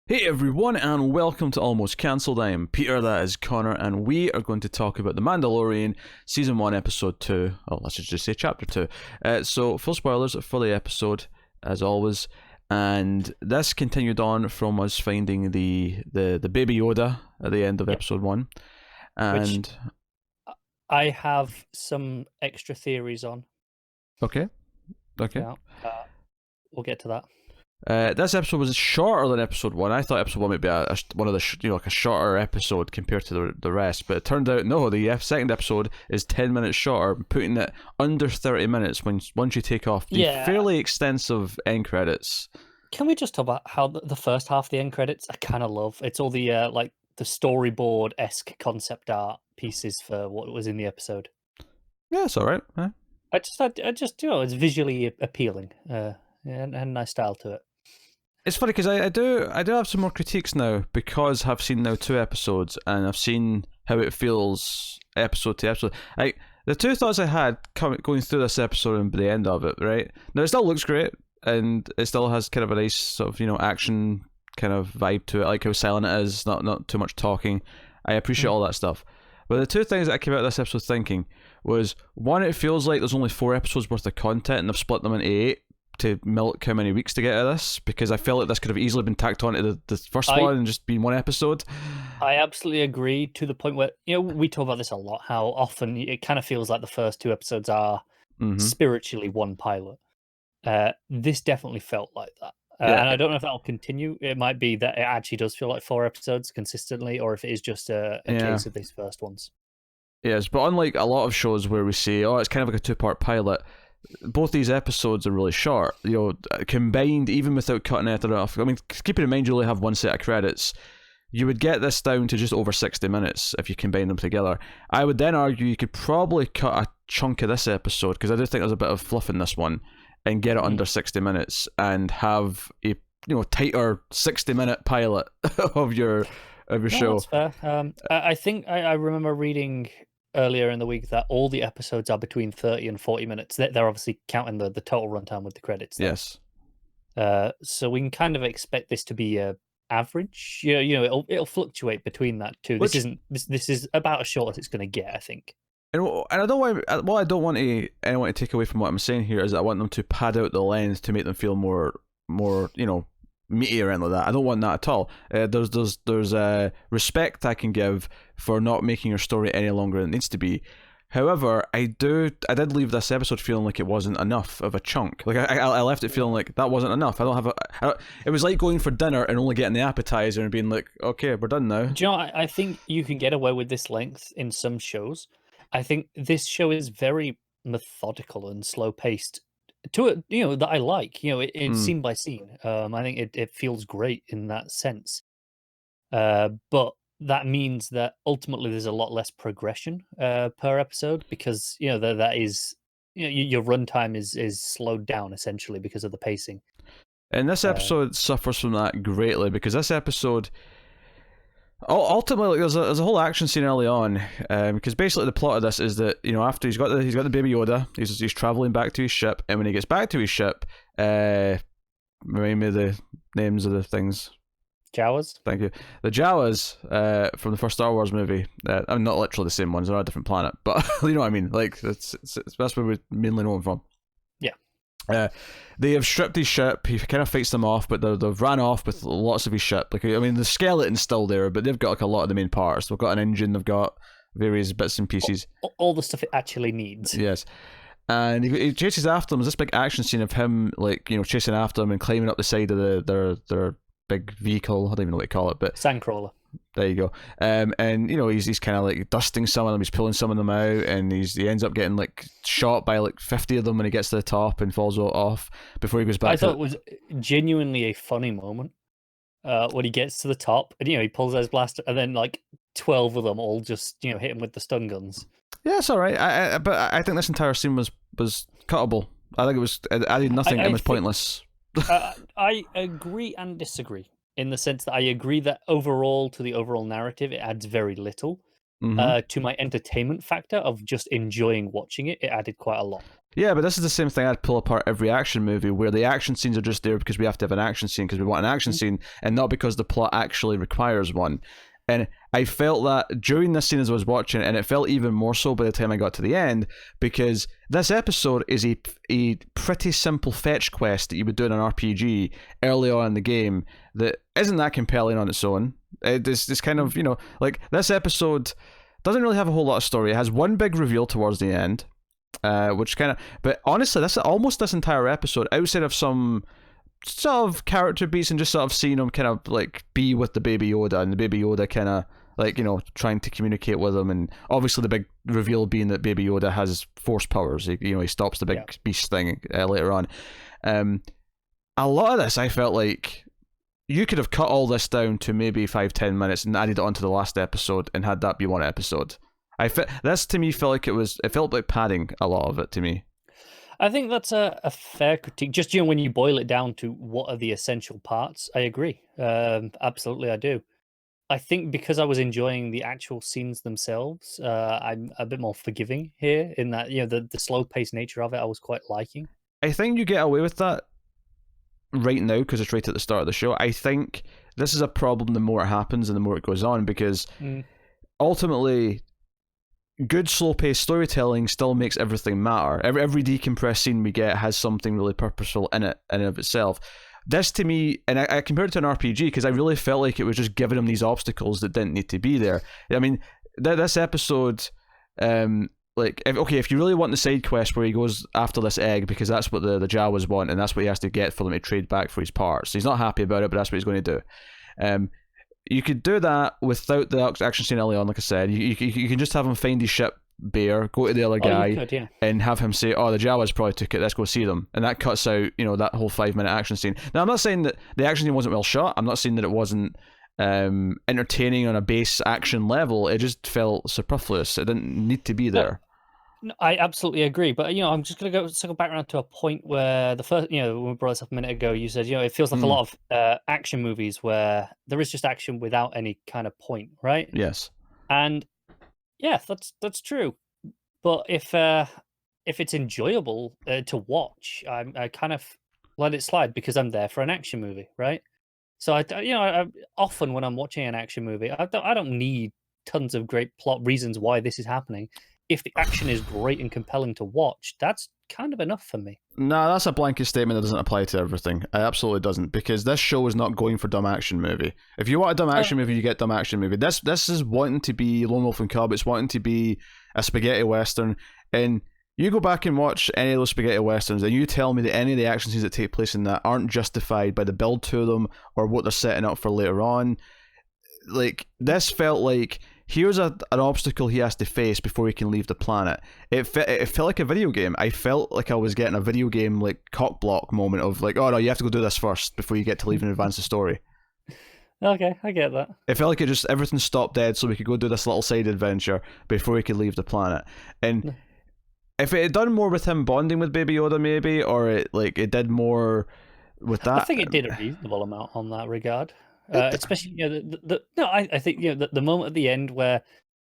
Hey everyone, and welcome to Almost Cancelled. I am Peter, that is Connor, and we are going to talk about The Mandalorian, Season 1, Episode 2. Oh, let's just say Chapter 2. So, full spoilers for the episode, as always. And this continued on from us finding the Baby Yoda at the end of Yep. Episode 1. Which And, I have some extra theories on. okay. Yeah, we'll get to that. This episode was shorter than episode 1. I thought episode 1 might be one of the like a shorter episode compared to the rest, but it turned out no. The second episode is 10 minutes shorter, putting it under 30 minutes once you take off the fairly extensive end credits. Can we just talk about how the first half of the end credits I kind of love? It's all the the storyboard-esque concept art pieces for what was in the episode. Yeah, it's all right. Yeah. I just it's visually appealing, and a nice style to it. It's funny because I do have some more critiques now because I've seen now 2 episodes and I've seen how it feels episode to episode. The 2 thoughts I had going through this episode and the end of it, right? Now it still looks great and it still has kind of a nice sort of action kind of vibe to it. I like how silent it is, not too much talking. I appreciate all that stuff. But the 2 things that I came out of this episode thinking was, one, it feels like there's only 4 episodes worth of content and they've split them into 8 to milk how many weeks to get out of this, because I felt like this could have easily been tacked on to the first one and just been one episode. I absolutely agree, to the point where we talk about this a lot, how often it kind of feels like the first 2 episodes are spiritually one pilot. This definitely felt like that. And I don't know if that'll continue. It might be that it actually does feel like 4 episodes consistently, or if it is just a case of these first ones. Yes, but unlike a lot of shows where we say, oh, it's kind of like a 2-part pilot, both these episodes are really short. Combined, even without cutting it off. I mean, keeping in mind you only have one set of credits, you would get this down to just over 60 minutes if you combine them together. I would then argue you could probably cut a chunk of this episode, because I do think there's a bit of fluff in this one, and get it under 60 minutes and have a tighter 60-minute pilot of your show. That's fair. I think I remember reading earlier in the week that all the episodes are between 30 and 40 minutes. They're obviously counting the total runtime with the credits. Though. Yes. So we can kind of expect this to be average. It'll fluctuate between that too. This is about as short as it's going to get, I think. And I don't want what I don't want anyone to take away from what I'm saying here is that I want them to pad out the length to make them feel more meaty or anything like that. I don't want that at all. There's respect I can give for not making your story any longer than it needs to be. However, I did leave this episode feeling like it wasn't enough of a chunk. Like I left it feeling like that wasn't enough. It was like going for dinner and only getting the appetizer and being like, okay, we're done now. Do you know, I think you can get away with this length in some shows. I think this show is very methodical and slow paced to it, that I like. It's scene by scene. I think it feels great in that sense. But that means that ultimately there's a lot less progression per episode, because that is your runtime is slowed down essentially because of the pacing. And this episode suffers from that greatly, because this episode ultimately there's a whole action scene early on, because basically the plot of this is that after he's got the Baby Yoda, he's traveling back to his ship, and when he gets back to his ship, remind me of the names of the things. Jawas. Thank you. The Jawas from the first Star Wars movie. I mean, not literally the same ones; they're on a different planet, but you know what I mean. Like that's where we mainly know them from. Yeah. They have stripped his ship. He kind of fights them off, but they've ran off with lots of his ship. Like, I mean, the skeleton's still there, but they've got like a lot of the main parts. They've got an engine. They've got various bits and pieces. All the stuff it actually needs. Yes. And he chases after them. There's this big action scene of him, chasing after them and climbing up the side of their big vehicle. I don't even know what to call it, but Sandcrawler. There you go. And he's kind of like dusting some of them. He's pulling some of them out, and he ends up getting like shot by like 50 of them when he gets to the top and falls off before he goes back. I thought it was genuinely a funny moment when he gets to the top, and he pulls out his blaster, and then like 12 of them all just hit him with the stun guns. Yeah, it's all right. But I think this entire scene was cuttable. I think it added nothing and was pointless. I agree and disagree, in the sense that I agree that overall, to the overall narrative, it adds very little. To my entertainment factor of just enjoying watching it, it added quite a lot. Yeah, but this is the same thing. I'd pull apart every action movie where the action scenes are just there because we have to have an action scene because we want an action scene, and not because the plot actually requires one. And I felt that during this scene as I was watching, and it felt even more so by the time I got to the end, because this episode is a pretty simple fetch quest that you would do in an RPG early on in the game that isn't that compelling on its own. It's kind of, like, this episode doesn't really have a whole lot of story. It has one big reveal towards the end, which kind of... But honestly, this entire episode, outside of some sort of character beats and just sort of seeing him kind of like be with the Baby Yoda, and the Baby Yoda kind of like, trying to communicate with him, and obviously the big reveal being that Baby Yoda has force powers. He stops the big beast thing later on. A lot of this I felt like you could have cut all this down to maybe 5-10 minutes and added it onto the last episode and had that be one episode. This to me felt like it felt like padding a lot of it to me. I think that's a fair critique. Just, when you boil it down to what are the essential parts, I agree. Absolutely, I do. I think because I was enjoying the actual scenes themselves, I'm a bit more forgiving here in that, the slow-paced nature of it, I was quite liking. I think you get away with that right now because it's right at the start of the show. I think this is a problem the more it happens and the more it goes on, because ultimately... good slow-paced storytelling still makes everything matter. Every decompressed scene we get has something really purposeful in it and of itself. This to me, and I compared it to an RPG because I really felt like it was just giving him these obstacles that didn't need to be there. I mean, this episode, if you really want the side quest where he goes after this egg because that's what the Jawas want and that's what he has to get for them to trade back for his parts. He's not happy about it, but that's what he's going to do. You could do that without the action scene early on, like I said. You can just have him find his ship bear, go to the other guy, and have him say, "Oh, the Jawas probably took it. Let's go see them." And that cuts out, that whole 5-minute action scene. Now, I'm not saying that the action scene wasn't well shot. I'm not saying that it wasn't entertaining on a base action level. It just felt superfluous. It didn't need to be there. No, I absolutely agree, but I'm just going to circle back around to a point where the first, when we brought this up a minute ago, you said, it feels like a lot of action movies where there is just action without any kind of point, right? Yes. And yeah, that's true. But if it's enjoyable to watch, I kind of let it slide because I'm there for an action movie, right? So I often when I'm watching an action movie, I don't need tons of great plot reasons why this is happening. If the action is great and compelling to watch, that's kind of enough for me. Nah, that's a blanket statement that doesn't apply to everything. It absolutely doesn't, because this show is not going for dumb action movie. If you want a dumb action movie, you get dumb action movie. This is wanting to be Lone Wolf and Cub. It's wanting to be a spaghetti western. And you go back and watch any of those spaghetti westerns, and you tell me that any of the action scenes that take place in that aren't justified by the build to them or what they're setting up for later on. Like, this felt like... here's an obstacle he has to face before he can leave the planet. It felt like a video game. I felt like I was getting a video game like cock block moment of like, oh no, you have to go do this first before you get to leave and advance the story. Okay, I get that. It felt like everything stopped dead so we could go do this little side adventure before he could leave the planet. And if it had done more with him bonding with Baby Yoda maybe, or it did more with that. I think it did a reasonable amount on that regard. Especially, I think the moment at the end where,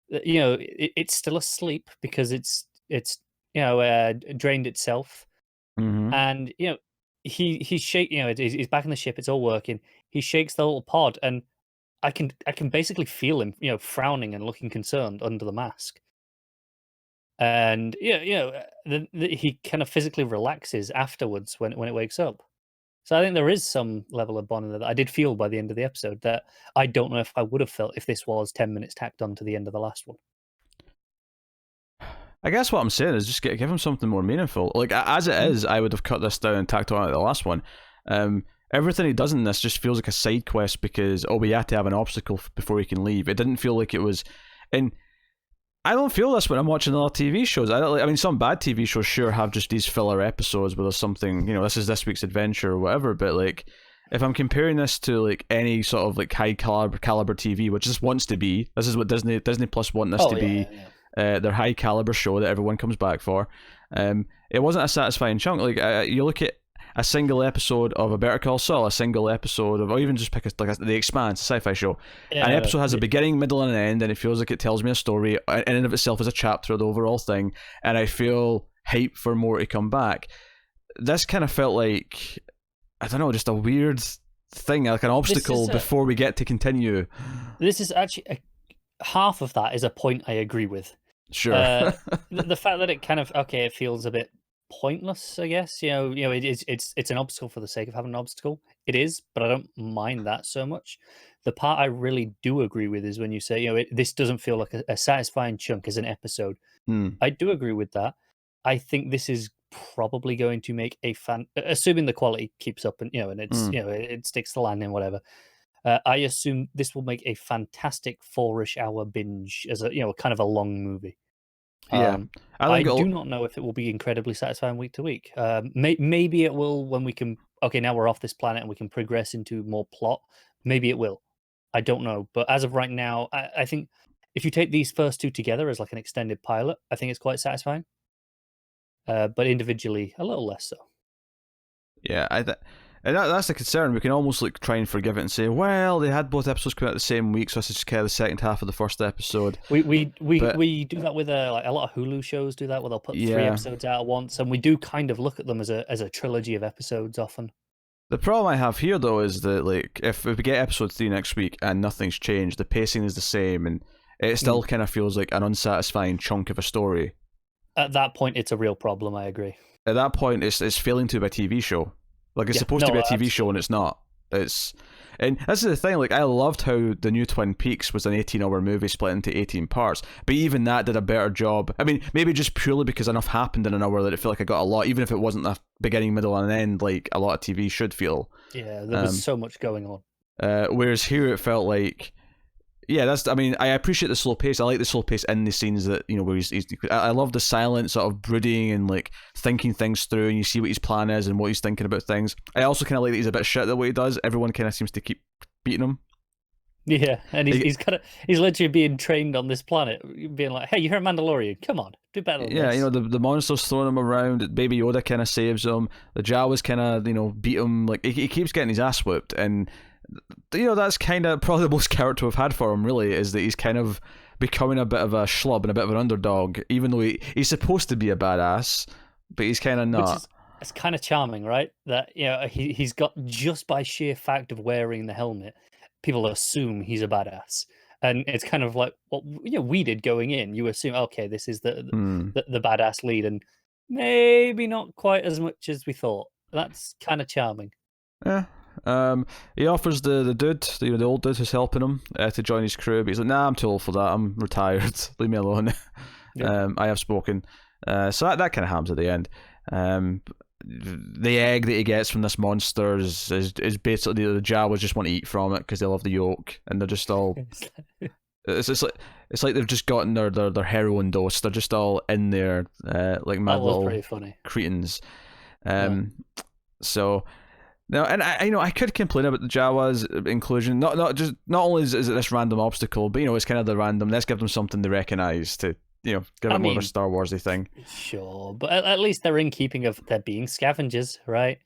it's still asleep because it's drained itself, and he's he's back in the ship. It's all working. He shakes the little pod, and I can basically feel him, frowning and looking concerned under the mask. And he kind of physically relaxes afterwards when it wakes up. So I think there is some level of bonding that I did feel by the end of the episode that I don't know if I would have felt if this was 10 minutes tacked on to the end of the last one. I guess what I'm saying is just give him something more meaningful. Like, as it is, I would have cut this down and tacked on at the last one. Everything he does in this just feels like a side quest because, we had to have an obstacle before he can leave. It didn't feel like it was... And I don't feel this when I'm watching other TV shows. I mean, some bad TV shows sure have just these filler episodes where there's something, this is this week's adventure or whatever, but like, if I'm comparing this to like any sort of like high caliber TV, which this wants to be, this is what Disney Plus want this to be, their high caliber show that everyone comes back for. It wasn't a satisfying chunk. Like, you look at a single episode of a Better Call Saul, a single episode of, or even just pick The Expanse, a sci-fi show. An episode has a beginning, middle, and an end, and it feels like it tells me a story in and of itself as a chapter of the overall thing. And I feel hype for more to come back. This kind of felt like, I don't know, just a weird thing, like an obstacle before we get to continue. This is actually half of that is a point I agree with. Sure. The fact that it kind of it feels a bit pointless, I guess. It's an obstacle for the sake of having an obstacle. It is, but I don't mind that so much. The part I really do agree with is when you say, this doesn't feel like a satisfying chunk as an episode. I do agree with that. I think this is probably going to make assuming the quality keeps up and and it's it sticks to landing, whatever. I assume this will make a fantastic 4-ish hour binge as a kind of a long movie. Yeah, I do not know if it will be incredibly satisfying week to week. Maybe it will when we can. Okay, now we're off this planet and we can progress into more plot. Maybe it will. I don't know, but as of right now, I think if you take these first two together as like an extended pilot, I think it's quite satisfying. But individually, a little less so. Yeah, and that's the concern. We can almost like try and forgive it and say, well, they had both episodes come out the same week, so this is just kind of the second half of the first episode. We do that with a lot of Hulu shows do that, where they'll put 3 episodes out at once, and we do kind of look at them as a trilogy of episodes often. The problem I have here though is that like if we get episode 3 next week and nothing's changed, the pacing is the same, and it still kind of feels like an unsatisfying chunk of a story. At that point, it's a real problem. I agree. At that point, it's failing to be a TV show. Like it's supposed to be a TV show, and it's not. And this is the thing. Like I loved how the new Twin Peaks was an 18-hour movie split into 18 parts, but even that did a better job. I mean, maybe just purely because enough happened in an hour that it felt like I got a lot, even if it wasn't a beginning, middle, and end like a lot of TV should feel. Yeah, there was so much going on. Whereas here it felt like. Yeah, I mean, I appreciate the slow pace. I like the slow pace in the scenes that, where he's I love the silent sort of brooding and like thinking things through, and you see what his plan is and what he's thinking about things. I also kind of like that he's a bit shit at what he does. Everyone kind of seems to keep beating him. Yeah, and he's literally being trained on this planet, being like, hey, you're a Mandalorian, come on, do better than this. Yeah, the monster's throwing him around, Baby Yoda kind of saves him, the Jawas kind of, beat him, like, he keeps getting his ass whipped, and that's kind of probably the most character we've had for him, really, is that he's kind of becoming a bit of a schlub and a bit of an underdog, even though he's supposed to be a badass, but he's kind of not. It's kind of charming, right? That he's got, just by sheer fact of wearing the helmet, people assume he's a badass. And it's kind of like what we did going in. You assume, okay, this is the badass lead, and maybe not quite as much as we thought. That's kind of charming. Yeah. He offers the dude, the old dude who's helping him, to join his crew, but he's like, nah, I'm too old for that, I'm retired, leave me alone. Yeah. I have spoken. So that kind of happens at the end. The egg that he gets from this monster is basically the Jawas just want to eat from it because they love the yolk, and they're just all it's like they've just gotten their heroin dose. They're just all in there like mad little pretty funny cretins. So now, and I could complain about the Jawas inclusion. Not only is it this random obstacle, but it's kind of the random. Let's give them something to recognize to give it more of a Star Warsy thing. Sure, but at least they're in keeping of there being scavengers, right?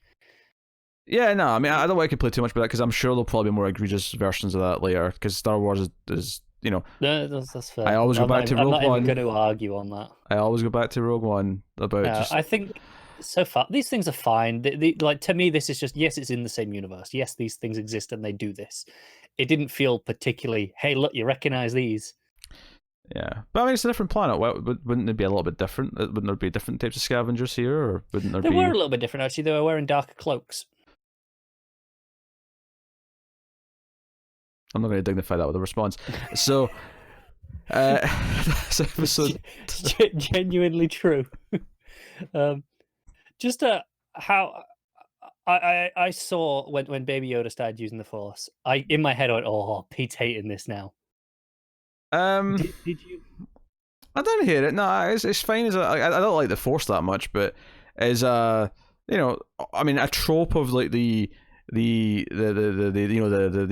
Yeah, no, I mean I don't want to complain too much about that because I'm sure there'll probably be more egregious versions of that later. Because Star Wars is No, that's fair. I always go back to Rogue One. I'm not even going to argue on that. I always go back to Rogue One about. I think. So far, these things are fine. Like to me, this is just yes, it's in the same universe. Yes, these things exist and they do this. It didn't feel particularly. Hey, look, you recognize these? Yeah, but I mean, it's a different planet. Wouldn't it be a little bit different? Wouldn't there be different types of scavengers here, or wouldn't there be? They were a little bit different actually. They were wearing darker cloaks. I'm not going to dignify that with a response. So, this episode genuinely true. Just how I saw when Baby Yoda started using the Force, in my head I went, oh, Pete's hating this now. Did you? I don't hear it. No, it's fine. I don't like the Force that much, but as I mean, a trope of like the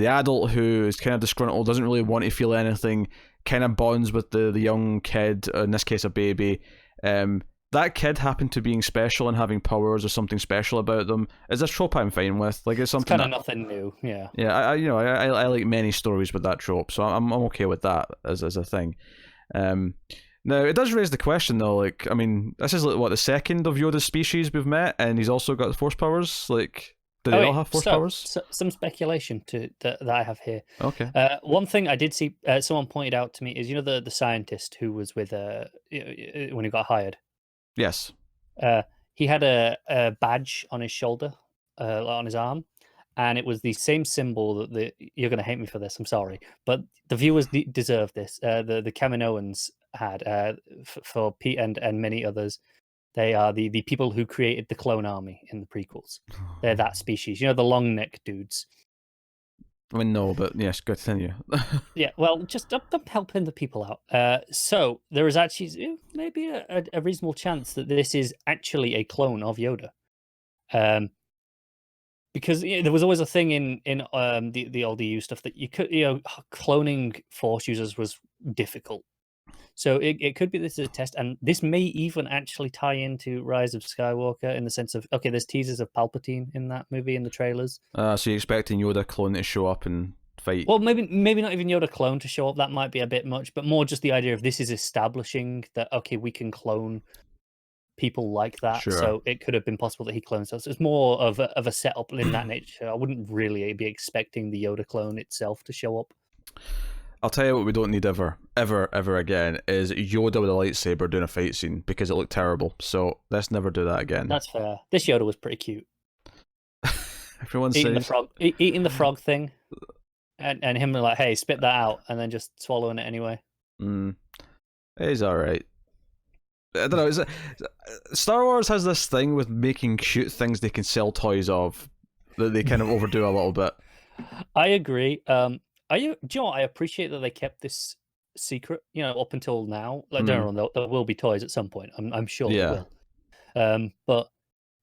adult who is kind of disgruntled, doesn't really want to feel anything, kind of bonds with the young kid, in this case a baby. That kid happened to being special and having powers or something special about them is a trope I'm fine with. Like it's something kind of nothing new. Yeah. Yeah. I like many stories with that trope, so I'm okay with that as a thing. Now, it does raise the question, though. Like, I mean, this is like what, the second of Yoda's species we've met, and he's also got force powers. Like, do they all have force powers? So, some speculation that I have here. Okay. One thing I did see, someone pointed out to me is, the scientist who was with when he got hired. Yes. He had a badge on his shoulder, on his arm, and it was the same symbol that you're going to hate me for this. I'm sorry, but the viewers deserve this. The Kaminoans had for Pete and many others. They are the people who created the clone army in the prequels. They're that species. The long neck dudes. I mean, no, but yes, continue. Yeah, well, just I'm helping the people out. So there is actually maybe a reasonable chance that this is actually a clone of Yoda. Because there was always a thing in the old EU stuff that you could, cloning Force users was difficult. So it could be this is a test, and this may even actually tie into Rise of Skywalker in the sense of, okay, there's teasers of Palpatine in that movie in the trailers. So you're expecting Yoda clone to show up and fight? Well, maybe not even Yoda clone to show up. That might be a bit much, but more just the idea of this is establishing that, okay, we can clone people like that. Sure. So it could have been possible that he clones us. It's more of a setup in that nature. I wouldn't really be expecting the Yoda clone itself to show up. I'll tell you what we don't need ever again is Yoda with a lightsaber doing a fight scene, because it looked terrible. So let's never do that again. That's fair. This Yoda was pretty cute. Everyone eating says... the frog, eating the frog thing, and him like, hey, spit that out, and then just swallowing it anyway. He's all right. I don't know. Star Wars has this thing with making cute things they can sell toys of that they kind of overdo a little bit. I agree. Do you know what? I appreciate that they kept this secret, up until now. Like, don't know, there will be toys at some point. I'm sure there will. But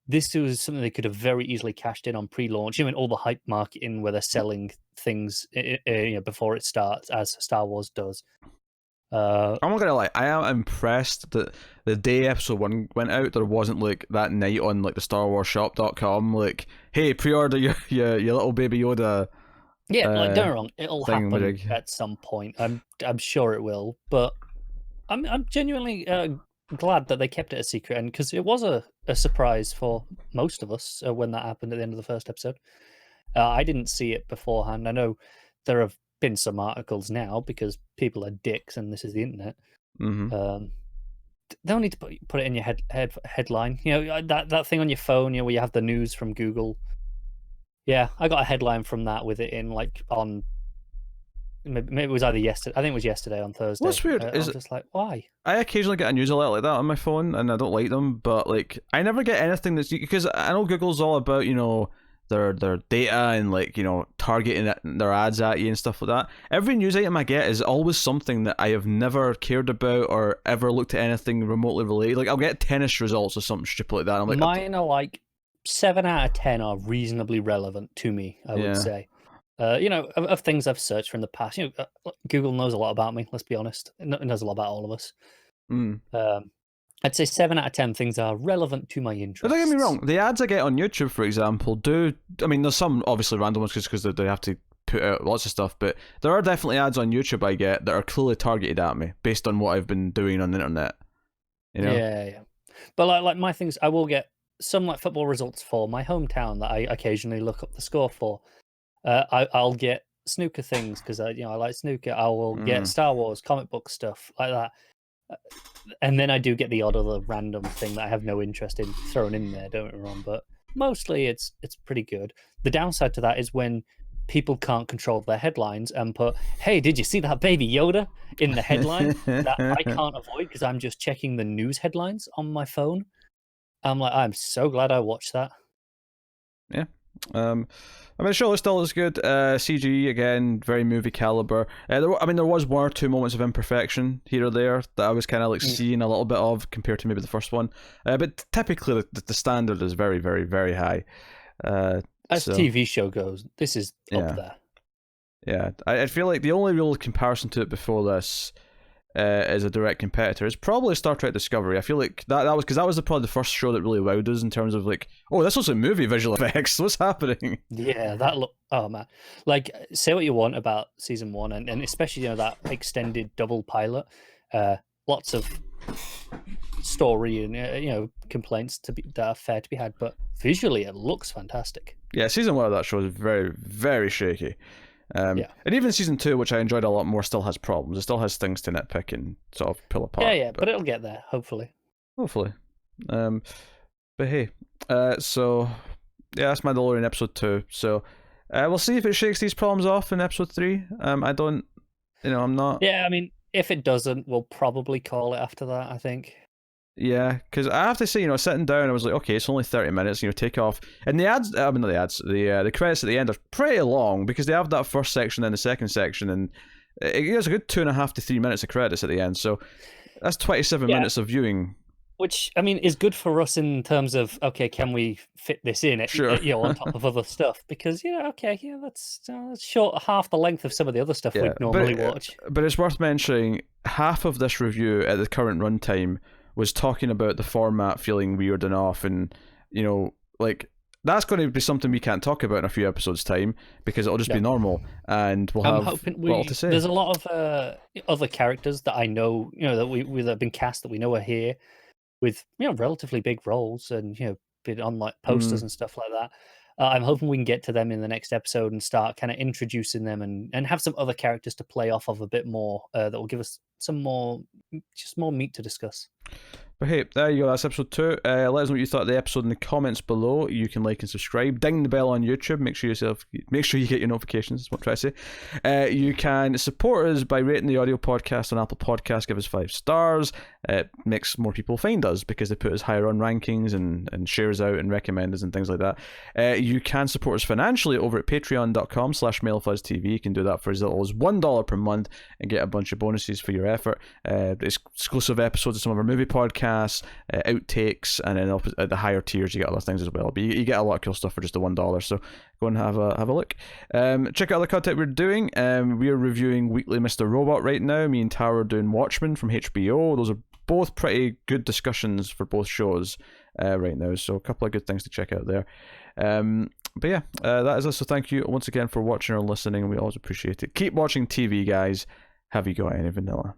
this was something they could have very easily cashed in on pre-launch. All the hype marketing where they're selling things before it starts, as Star Wars does. I'm not gonna lie, I am impressed that the day episode 1 went out, there wasn't like that night on like the StarWarsShop.com, like, hey, pre-order your little baby Yoda. Yeah, don't get me wrong, it'll happen at some point. I'm sure it will, but I'm genuinely glad that they kept it a secret, and because it was a surprise for most of us when that happened at the end of the first episode. I didn't see it beforehand. I know there have been some articles now because people are dicks and this is the internet. They'll need to put it in your headline. That thing on your phone, where you have the news from Google. Yeah, I got a headline from that with it in, like, on maybe it was either yesterday. I think it was yesterday on Thursday. What's weird is just like, why? I occasionally get a news alert like that on my phone, and I don't like them. But like, I never get anything that's, because I know Google's all about their data and like targeting their ads at you and stuff like that. Every news item I get is always something that I have never cared about or ever looked at anything remotely related. Like, I'll get tennis results or something stupid like that. I'm like, mine are like 7 out of 10 are reasonably relevant to me, I would say. Of things I've searched from the past. Google knows a lot about me, let's be honest. It knows a lot about all of us. I'd say 7 out of 10 things are relevant to my interests. But don't get me wrong, the ads I get on YouTube, for example, there's some obviously random ones because they have to put out lots of stuff, but there are definitely ads on YouTube I get that are clearly targeted at me based on what I've been doing on the internet. Yeah. But like my things, I will get some like football results for my hometown that I occasionally look up the score for. I'll get snooker things because I like snooker. I will get Star Wars comic book stuff like that. And then I do get the odd other random thing that I have no interest in thrown in there, don't get me wrong, but mostly it's pretty good. The downside to that is when people can't control their headlines and put, hey, did you see that baby Yoda in the headline? That I can't avoid because I'm just checking the news headlines on my phone. I'm like, I'm so glad I watched that. Yeah. The show still looks good. CG again, very movie caliber. There was 1 or 2 moments of imperfection here or there that I was kind of like seeing a little bit of compared to maybe the first one. But typically the standard is very, very, very high. As a TV show goes, this is up there. Yeah, I feel like the only real comparison to it before this as a direct competitor is probably Star Trek Discovery. I feel like that was because that was probably the first show that really wowed us in terms of like, oh, this was a movie visual effects. What's happening? Yeah, oh man, like, say what you want about season 1 and especially that extended double pilot. lots of story and complaints that are fair to be had, but visually it looks fantastic. Yeah, season 1 of that show is very, very shaky. And even season 2, which I enjoyed a lot more, still has problems. It still has things to nitpick and sort of pull apart. But it'll get there, hopefully. Hopefully. But hey, so yeah, that's Mandalorian episode 2. So we'll see if it shakes these problems off in episode 3. I'm not. Yeah, I mean, if it doesn't, we'll probably call it after that, I think. Yeah, because I have to say, sitting down, I was like, okay, it's only 30 minutes, take off. And the ads, I mean, not the ads, the credits at the end are pretty long because they have that first section and the second section, and it's a good 2.5 to 3 minutes of credits at the end. So that's 27 minutes of viewing. Which, I mean, is good for us in terms of, okay, can we fit this in, sure. On top of other stuff? Because, that's short half the length of some of the other stuff we'd normally watch. But it's worth mentioning, half of this review at the current runtime was talking about the format feeling weird and off, and that's going to be something we can't talk about in a few episodes' time because it'll just be normal, and we'll have little to say. There's a lot of other characters that I know, that have been cast that we know are here with relatively big roles and been on like posters and stuff like that. I'm hoping we can get to them in the next episode and start kind of introducing them and have some other characters to play off of a bit more that will give us some more meat to discuss. But hey, there you go. That's episode 2. Let us know what you thought of the episode in the comments below. You can like and subscribe. Ding the bell on YouTube. Make sure you get your notifications. That's what I'm trying to say. You can support us by rating the audio podcast on Apple Podcasts. Give us 5 stars. It makes more people find us because they put us higher on rankings and share us out and recommend us and things like that. You can support us financially over at patreon.com/MailFuzzTV. You can do that for as little as $1 per month and get a bunch of bonuses for your effort. Exclusive episodes of some of our movie podcasts, outtakes, and then at the higher tiers you get other things as well. But you get a lot of cool stuff for just the $1. So go and have a look. Check out the content we're doing. We are reviewing Weekly Mr. Robot right now. Me and Tara are doing Watchmen from HBO. Those are both pretty good discussions for both shows right now. So a couple of good things to check out there. But yeah, that is us. So thank you once again for watching or listening. We always appreciate it. Keep watching TV, guys. Have you got any vanilla?